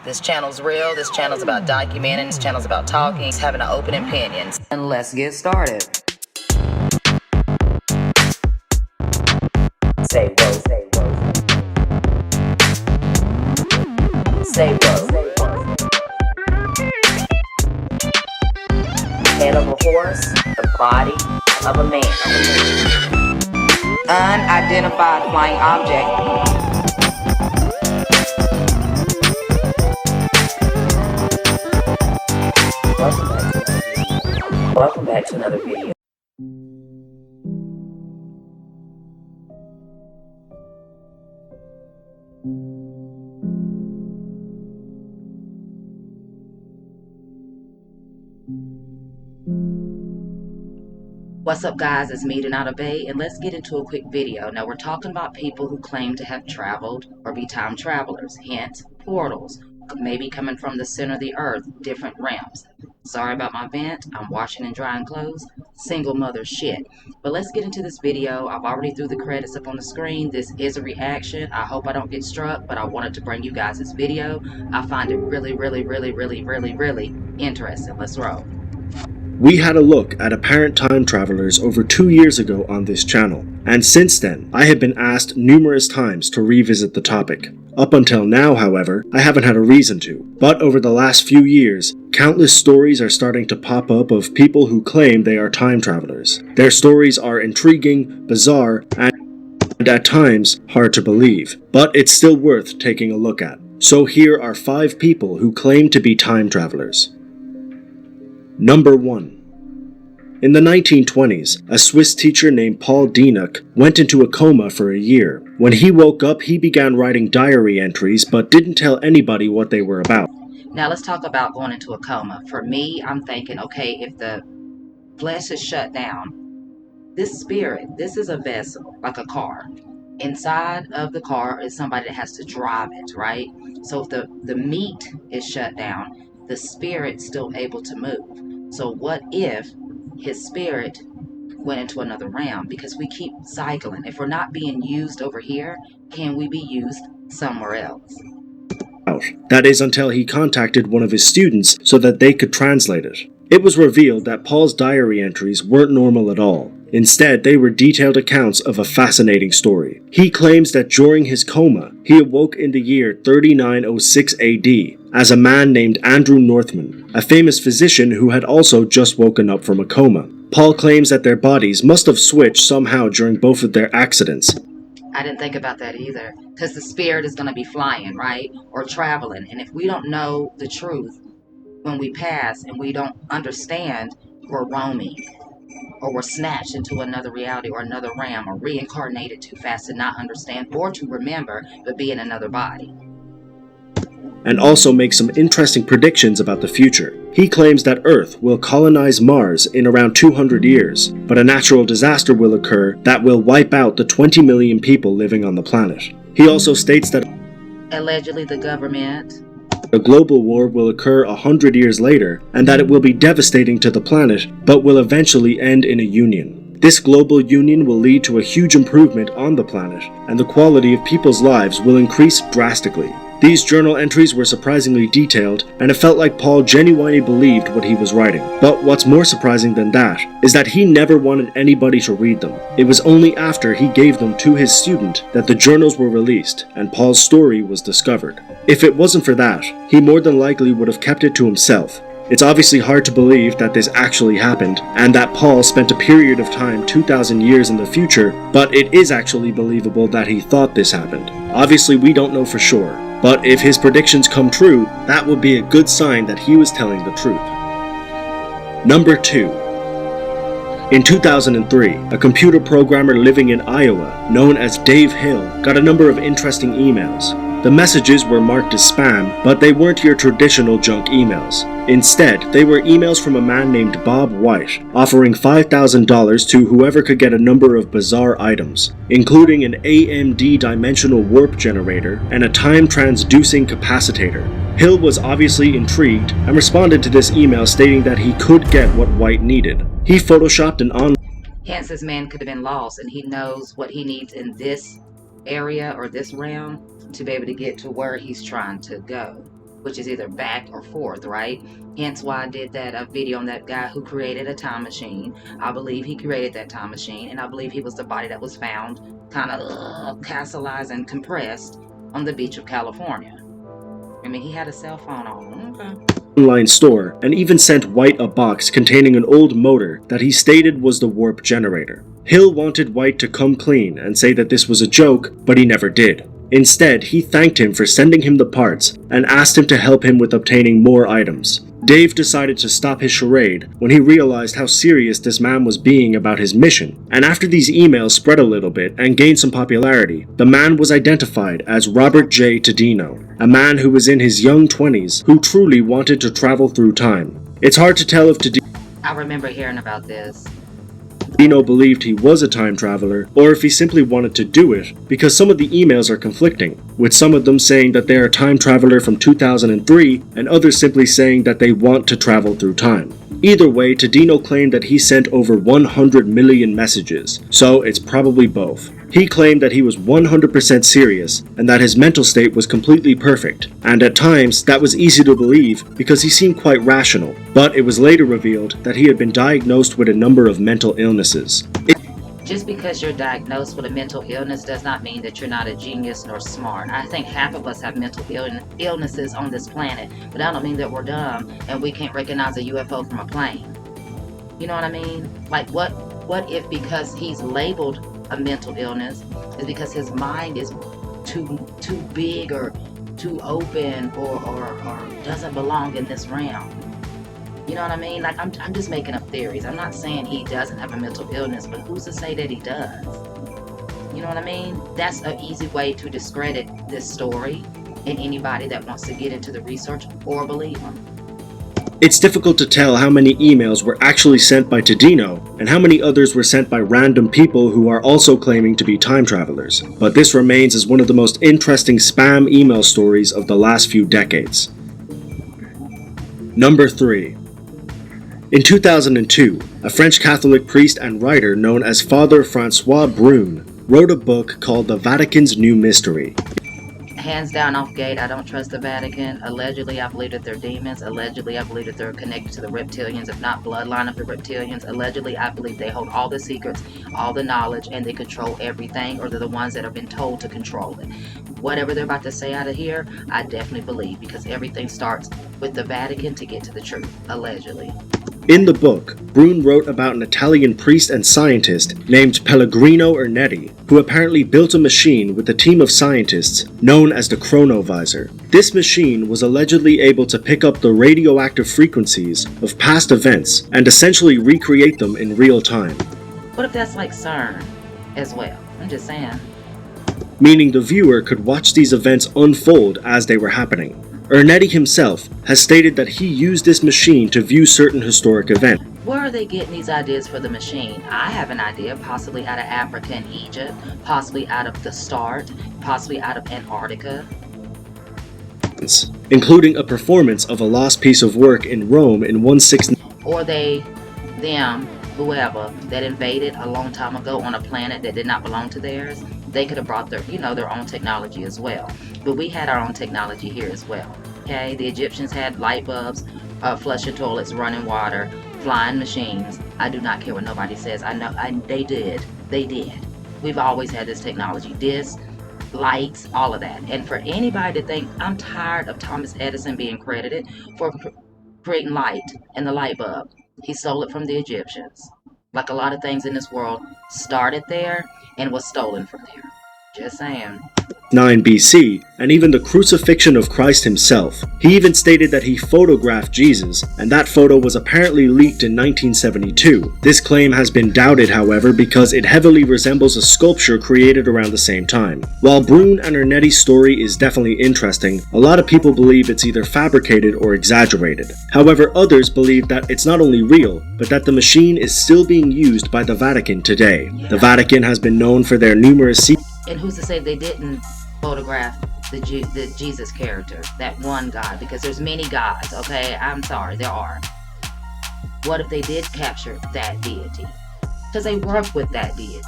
This channel's real, this channel's about documenting, this channel's about talking, having an open opinion. And let's get started. Say whoa, say whoa. Say whoa. Head of a horse, the body of a man. Unidentified flying object. Welcome back to another video. What's up, guys? It's me, Donata Bay, and let's get into a quick video. Now, we're talking about people who claim to have traveled or be time travelers, hence portals, maybe coming from the center of the earth, different realms. Sorry about my vent. I'm washing and drying clothes. Single mother shit. But let's get into this video. I've already threw the credits up on the screen. This is a reaction. I hope I don't get struck, but I wanted to bring you guys this video. I find it really interesting. Let's roll. We had a look at apparent time travelers over 2 years ago on this channel, and since then, I have been asked numerous times to revisit the topic. Up until now, however, I haven't had a reason to, but over the last few years, countless stories are starting to pop up of people who claim they are time travelers. Their stories are intriguing, bizarre, and at times hard to believe, but it's still worth taking a look at. So here are 5 people who claim to be time travelers. Number 1. In the 1920s, a Swiss teacher named Paul Dinac went into a coma for a year. When he woke up, he began writing diary entries but didn't tell anybody what they were about. Now let's talk about going into a coma. For me, I'm thinking, okay, if the flesh is shut down, this spirit, this is a vessel, like a car. Inside of the car is somebody that has to drive it, right? So if the meat is shut down, the spirit's still able to move. So what if his spirit went into another realm? Because we keep cycling. If we're not being used over here, can we be used somewhere else? That is until he contacted one of his students so that they could translate it. It was revealed that Paul's diary entries weren't normal at all. Instead, they were detailed accounts of a fascinating story. He claims that during his coma, he awoke in the year 3906 AD as a man named Andrew Northman, a famous physician who had also just woken up from a coma. Paul claims that their bodies must have switched somehow during both of their accidents. I didn't think about that either, because the spirit is going to be flying, right? Or traveling. And if we don't know the truth when we pass and we don't understand, we're roaming. Or we're snatched into another reality or another realm, or reincarnated too fast to not understand or to remember, but be in another body. And also makes some interesting predictions about the future. He claims that Earth will colonize Mars in around 200 years, but a natural disaster will occur that will wipe out the 20 million people living on the planet. He also states that allegedly the government, a global war will occur 100 years later, and that it will be devastating to the planet, but will eventually end in a union. This global union will lead to a huge improvement on the planet, and the quality of people's lives will increase drastically. These journal entries were surprisingly detailed, and it felt like Paul genuinely believed what he was writing. But what's more surprising than that is that he never wanted anybody to read them. It was only after he gave them to his student that the journals were released, and Paul's story was discovered. If it wasn't for that, he more than likely would have kept it to himself. It's obviously hard to believe that this actually happened, and that Paul spent a period of time 2,000 years in the future, but it is actually believable that he thought this happened. Obviously, we don't know for sure, but if his predictions come true, that would be a good sign that he was telling the truth. Number 2. In 2003, a computer programmer living in Iowa, known as Dave Hill, got a number of interesting emails. The messages were marked as spam, but they weren't your traditional junk emails. Instead, they were emails from a man named Bob White, offering $5,000 to whoever could get a number of bizarre items, including an AMD dimensional warp generator and a time transducing capacitor. Hill was obviously intrigued and responded to this email stating that he could get what White needed. He photoshopped an online. Hence, this man could have been lost, and he knows what he needs in this area or this realm to be able to get to where he's trying to go. which is either back or forth, right? Hence why I did that video on that guy who created a time machine. I believe he created that time machine, and I believe he was the body that was found kind of capsulized and compressed on the beach of California. I mean, he had a cell phone on. Okay. Online store and even sent White a box containing an old motor that he stated was the warp generator. Hill wanted White to come clean and say that this was a joke, but he never did. Instead, he thanked him for sending him the parts and asked him to help him with obtaining more items. Dave decided to stop his charade when he realized how serious this man was being about his mission, and after these emails spread a little bit and gained some popularity, the man was identified as Robert J. Tadino, a man who was in his young 20s who truly wanted to travel through time. It's hard to tell if I remember hearing about this. Tadino believed he was a time traveler, or if he simply wanted to do it, because some of the emails are conflicting, with some of them saying that they are a time traveler from 2003, and others simply saying that they want to travel through time. Either way, Tadino claimed that he sent over 100 million messages, so it's probably both. He claimed that he was 100% serious, and that his mental state was completely perfect, and at times that was easy to believe because he seemed quite rational, but it was later revealed that he had been diagnosed with a number of mental illnesses. Just because you're diagnosed with a mental illness does not mean that you're not a genius nor smart. I think half of us have mental illnesses on this planet, but that don't mean that we're dumb and we can't recognize a UFO from a plane. You know what I mean? Like, what if because he's labeled a mental illness is because his mind is too big or too open or doesn't belong in this realm? You know what I mean? Like, I'm just making up theories. I'm not saying he doesn't have a mental illness, but who's to say that he does? You know what I mean? That's an easy way to discredit this story and anybody that wants to get into the research or believe him. It's difficult to tell how many emails were actually sent by Tadino and how many others were sent by random people who are also claiming to be time travelers, but this remains as one of the most interesting spam email stories of the last few decades. Number 3. In 2002, a French Catholic priest and writer known as Father Francois Brune wrote a book called The Vatican's New Mystery. Hands down off gate, I don't trust the Vatican. Allegedly, I believe that they're demons. Allegedly, I believe that they're connected to the reptilians, if not bloodline of the reptilians. Allegedly, I believe they hold all the secrets, all the knowledge, and they control everything, or they're the ones that have been told to control it. Whatever they're about to say out of here, I definitely believe, because everything starts with the Vatican to get to the truth, allegedly. In the book, Brune wrote about an Italian priest and scientist named Pellegrino Ernetti, who apparently built a machine with a team of scientists known as the Chronovisor. This machine was allegedly able to pick up the radioactive frequencies of past events and essentially recreate them in real time. What if that's like CERN as well? I'm just saying. Meaning the viewer could watch these events unfold as they were happening. Ernetti himself has stated that he used this machine to view certain historic events. Where are they getting these ideas for the machine? I have an idea, possibly out of Africa and Egypt, possibly out of the Start, possibly out of Antarctica. Including a performance of a lost piece of work in Rome in 16... Or whoever that invaded a long time ago on a planet that did not belong to theirs, they could have brought their own technology as well. But we had our own technology here as well. Okay, the Egyptians had light bulbs, flushing toilets, running water, flying machines. I do not care what nobody says. They did. We've always had this technology, discs, lights, all of that. And for anybody to think, I'm tired of Thomas Edison being credited for creating light and the light bulb. He stole it from the Egyptians. Like a lot of things in this world started there and was stolen from there. Just saying. 9 BC, and even the crucifixion of Christ himself. He even stated that he photographed Jesus, and that photo was apparently leaked in 1972. This claim has been doubted, however, because it heavily resembles a sculpture created around the same time. While Brune and Ernetti's story is definitely interesting, a lot of people believe it's either fabricated or exaggerated. However, others believe that it's not only real, but that the machine is still being used by the Vatican today. Yeah. The Vatican has been known for their numerous secrets. And who's to say they didn't photograph the Jesus character, that one God? Because there's many gods, okay? I'm sorry, there are. What if they did capture that deity? Because they work with that deity.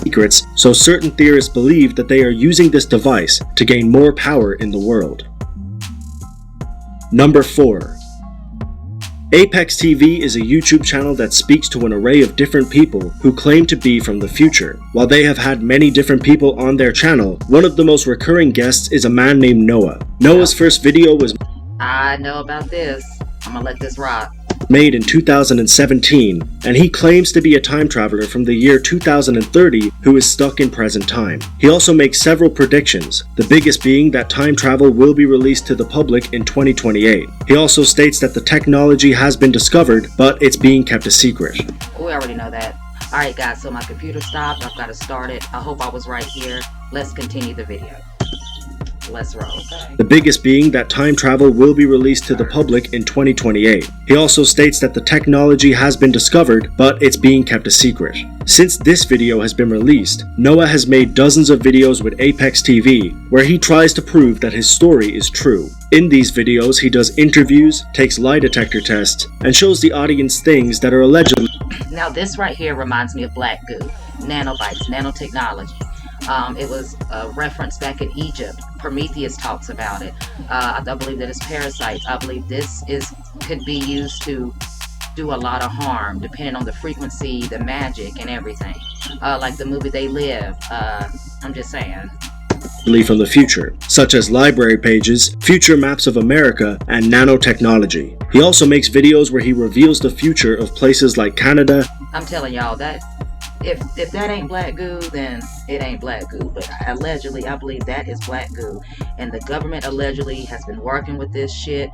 Secrets, so certain theorists believe that they are using this device to gain more power in the world. Number 4. Apex TV is a YouTube channel that speaks to an array of different people who claim to be from the future. While they have had many different people on their channel, one of the most recurring guests is a man named Noah. Noah's first video was I know about this. I'm gonna let this rock. Made in 2017, and he claims to be a time traveler from the year 2030 who is stuck in present time. He also makes several predictions, the biggest being that time travel will be released to the public in 2028. He also states that the technology has been discovered, but it's being kept a secret. We already know that. Alright guys, so my computer stopped. I've got to start it. I hope I was right here. Let's continue the video. Let's roll. Okay. The biggest being that time travel will be released to the public in 2028. He also states that the technology has been discovered, but it's being kept a secret. Since this video has been released, Noah has made dozens of videos with Apex TV where he tries to prove that his story is true. In these videos, he does interviews, takes lie detector tests, and shows the audience things that are allegedly. Now this right here reminds me of Black Goo, nanobites, nanotechnology. It was referenced back in Egypt. Prometheus talks about it. I believe that it's parasites. I believe this could be used to do a lot of harm, depending on the frequency, the magic, and everything. Like the movie They Live. I'm just saying. From the future, such as library pages, future maps of America, and nanotechnology. He also makes videos where he reveals the future of places like Canada. I'm telling y'all that if that ain't Black Goo, then it ain't Black Goo. But allegedly, I believe that is Black Goo. And the government allegedly has been working with this shit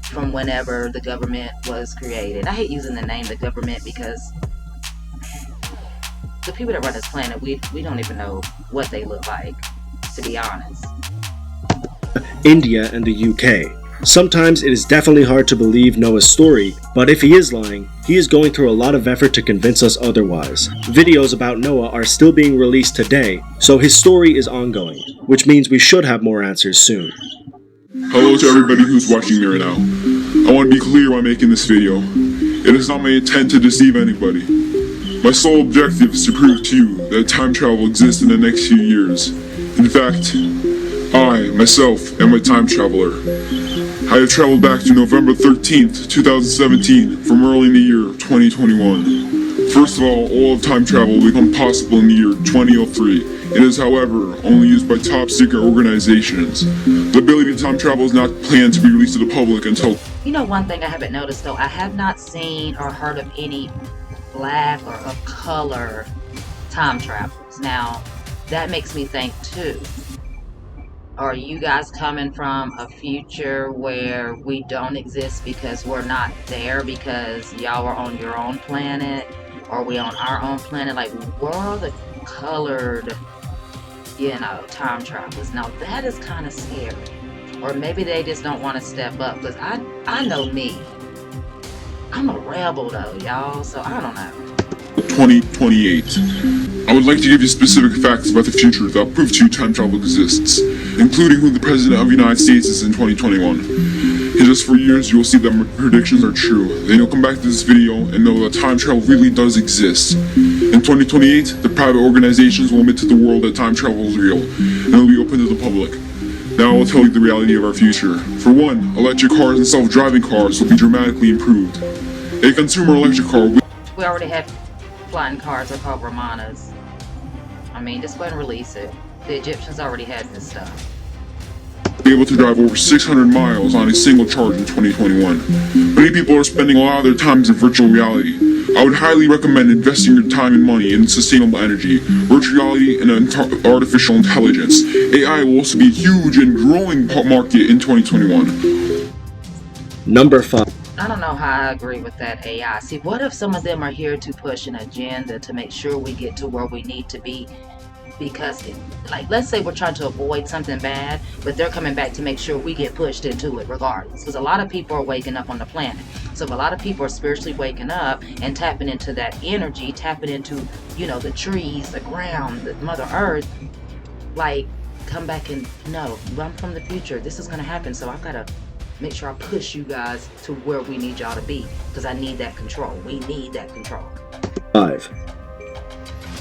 from whenever the government was created. I hate using the name the government because the people that run this planet, we don't even know what they look like, to be honest. India and the UK. Sometimes it is definitely hard to believe Noah's story, but if he is lying, he is going through a lot of effort to convince us otherwise. Videos about Noah are still being released today, so his story is ongoing, which means we should have more answers soon. Hello to everybody who's watching me right now. I want to be clear while making this video. It is not my intent to deceive anybody. My sole objective is to prove to you that time travel exists in the next few years. In fact, I, myself, am a time traveler. I have traveled back to November 13th, 2017 from early in the year 2021. First of all of time travel will become possible in the year 2003. It is, however, only used by top secret organizations. The ability to time travel is not planned to be released to the public until... You know, one thing I haven't noticed though, I have not seen or heard of any black or of color time travelers. Now, that makes me think too. Are you guys coming from a future where we don't exist because we're not there because y'all are on your own planet? Or are we on our own planet? Like, where are the colored, time travelers? Now, that is kind of scary. Or maybe they just don't want to step up. Because I know me. I'm a rebel though, y'all. So, I don't know. 2028. I would like to give you specific facts about the future that will prove to you time travel exists, including who the President of the United States is in 2021. In just 4 years, you will see that my predictions are true. Then you'll come back to this video and know that time travel really does exist. In 2028, the private organizations will admit to the world that time travel is real, and it will be open to the public. Now I will tell you the reality of our future. For one, electric cars and self-driving cars will be dramatically improved. A consumer electric car will... We already have flying cars are called Ramanas. I mean, just go ahead and release it. The Egyptians already had this stuff. Be able to drive over 600 miles on a single charge in 2021. Many people are spending a lot of their time in virtual reality. I would highly recommend investing your time and money in sustainable energy, virtual reality, and artificial intelligence. AI will also be a huge and growing market in 2021. Number 5. I don't know how I agree with that AI. See, what if some of them are here to push an agenda to make sure we get to where we need to be? Because, like, let's say we're trying to avoid something bad, but they're coming back to make sure we get pushed into it regardless. Because a lot of people are waking up on the planet. So if a lot of people are spiritually waking up and tapping into that energy, tapping into, the trees, the ground, the Mother Earth, like, come back and, no, I'm from the future. This is going to happen, so I've got to make sure I push you guys to where we need y'all to be, because I need that control. We need that control. 5.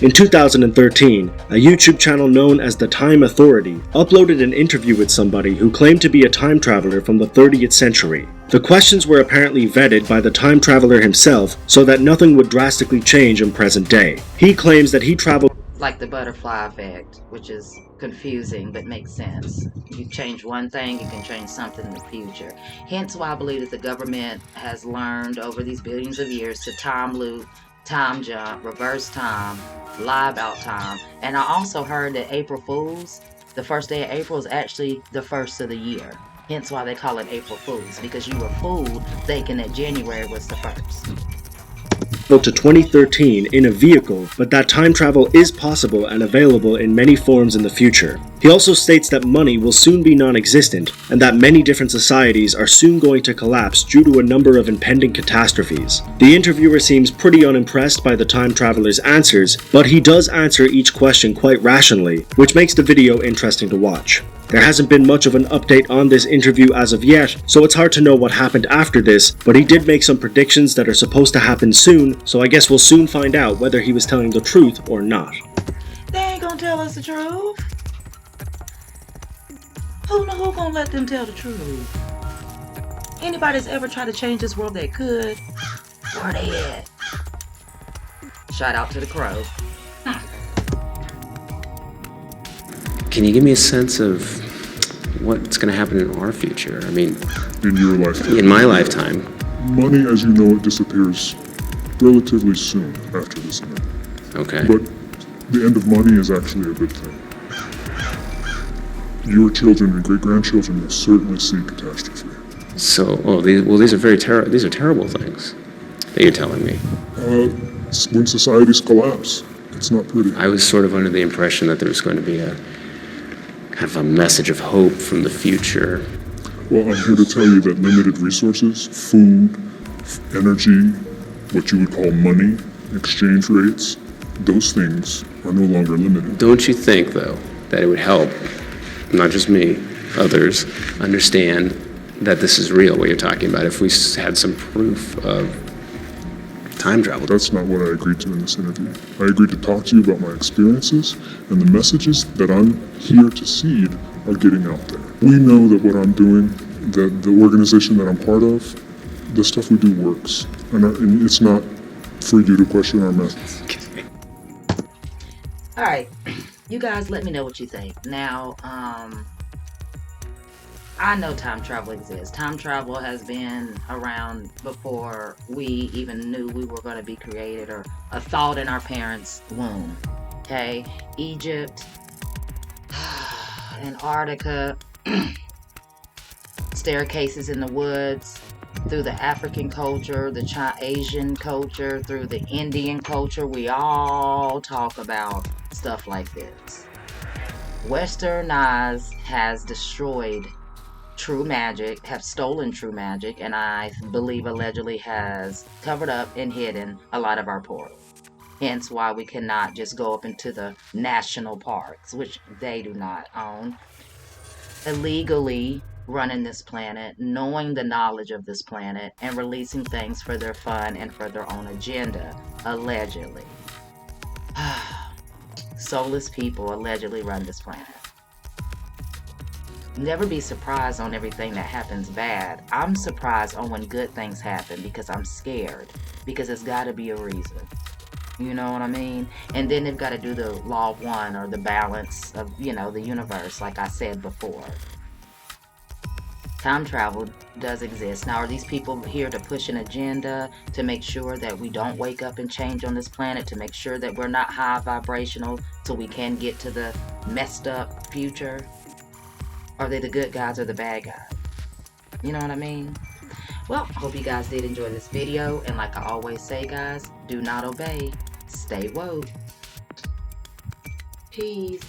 In 2013, a YouTube channel known as The Time Authority uploaded an interview with somebody who claimed to be a time traveler from the 30th century. The questions were apparently vetted by the time traveler himself so that nothing would drastically change in present day. He claims that he traveled like the butterfly effect, which is confusing but makes sense. You change one thing, you can change something in the future. Hence why I believe that the government has learned over these billions of years to time loop, time jump, reverse time, lie about time. And I also heard that April Fools, the first day of April is actually the first of the year. Hence why they call it April Fools, because you were fooled thinking that January was the first. to 2013 in a vehicle, but that time travel is possible and available in many forms in the future. He also states that money will soon be non-existent, and that many different societies are soon going to collapse due to a number of impending catastrophes. The interviewer seems pretty unimpressed by the time traveler's answers, but he does answer each question quite rationally, which makes the video interesting to watch. There hasn't been much of an update on this interview as of yet, so it's hard to know what happened after this, but he did make some predictions that are supposed to happen soon, so I guess we'll soon find out whether he was telling the truth or not. They ain't gonna tell us the truth. Who gonna let them tell the truth? Anybody that's ever tried to change this world that could, where they at? Shout out to the Crow. Can you give me a sense of what's going to happen in our future? I mean, In your lifetime. in my lifetime. Money as you know it disappears relatively soon after this event. Okay. But the end of money is actually a good thing. Your children and great-grandchildren will certainly see catastrophe. So, these are these are terrible things that you're telling me. When societies collapse, it's not pretty. I was sort of under the impression that there was going to be a kind of a message of hope from the future. Well, I'm here to tell you that limited resources, food, energy, what you would call money, exchange rates, those things are no longer limited. Don't you think, though, that it would help, not just me, others, understand that this is real, what you're talking about, if we had some proof of time travel? That's not what I agreed to in this interview. I agreed to talk to you about my experiences, and the messages that I'm here to seed are getting out there. We know that what I'm doing, that the organization that I'm part of, the stuff we do works. And it's not for you to question our methods. All right, you guys, let me know what you think. Now, I know time travel exists. Time travel has been around before we even knew we were going to be created, or a thought in our parents' womb. Okay, Egypt, Antarctica, staircases in the woods, through the African culture, the Asian culture, through the Indian culture, we all talk about stuff like this. Westernized has destroyed true magic, have stolen true magic, and I believe allegedly has covered up and hidden a lot of our portals. Hence why we cannot just go up into the national parks, which they do not own, illegally running this planet, knowing the knowledge of this planet, and releasing things for their fun and for their own agenda, allegedly. Soulless people allegedly run this planet. Never be surprised on everything that happens bad. I'm surprised on when good things happen because I'm scared, because it's got to be a reason. You know what I mean? And then they've got to do the law of one, or the balance of, the universe, like I said before. Time travel does exist. Now, are these people here to push an agenda to make sure that we don't wake up and change on this planet, to make sure that we're not high vibrational so we can get to the messed up future? Are they the good guys or the bad guys? You know what I mean? Well, hope you guys did enjoy this video. And like I always say, guys, do not obey. Stay woke. Peace.